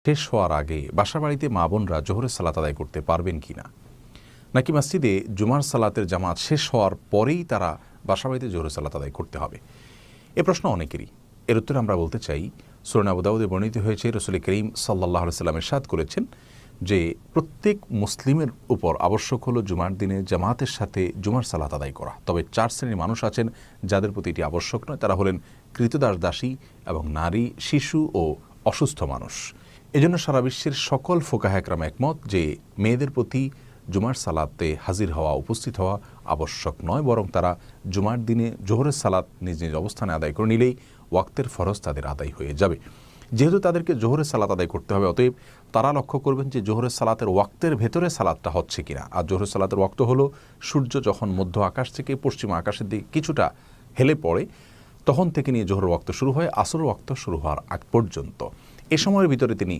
শেষ হওয়ার আগে বাসাবাড়িতে মা বোনরা জোহরের সালাত আদায় করতে পারবেন কিনা, নাকি মসজিদে জুমার সালাতের জামাত শেষ হওয়ার পরেই তারা বাসাবাড়িতে জোহরের সালাত আদায় করতে হবে? এ প্রশ্ন অনেকেরই। এর উত্তরে আমরা বলতে চাই, সূরা আবু দাউদে বর্ণিত হয়েছে, রাসূল করিম সাল্লাল্লাহু আলাইহি ওয়াসাল্লাম ইরশাদ করেছেন যে প্রত্যেক মুসলিমের উপর আবশ্যক হলো জুমার দিনে জামাতের সাথে জুমার সালাত আদায় করা। তবে 4 শ্রেণীর মানুষ আছেন যাদের প্রতি এটি আবশ্যক নয়। তারা হলেন কৃতদাস দাসী এবং নারী, শিশু ও অসুস্থ মানুষ। এজন্য সারা বিশ্বের সকল ফুকাহা একরাম একমত যে মেয়েদের প্রতি জুমার সালাতে হাজির হওয়া, উপস্থিত হওয়া আবশ্যক নয়, বরং তারা জুমার দিনে জোহরের সালাত নিজ নিজ অবস্থানে আদায় করে নিলেই ওয়াক্তের ফরজ তাদের আদায় হয়ে যাবে। যেহেতু তাদেরকে জোহরের সালাত আদায় করতে হবে, অতএব তারা লক্ষ্য করবেন যে জোহরের সালাতের ওয়াক্তের ভেতরে সালাতটা হচ্ছে কিনা। আর জোহরের সালাতের ওয়াক্ত হলো সূর্য যখন মধ্য আকাশ থেকে পশ্চিম আকাশের দিকে কিছুটা হেলে পড়ে, তখন থেকে নিয়ে জোহরের ওয়াক্ত শুরু হয় আসরের ওয়াক্ত শুরু হওয়ার আগ পর্যন্ত। এ সময়ের ভিতরে তিনি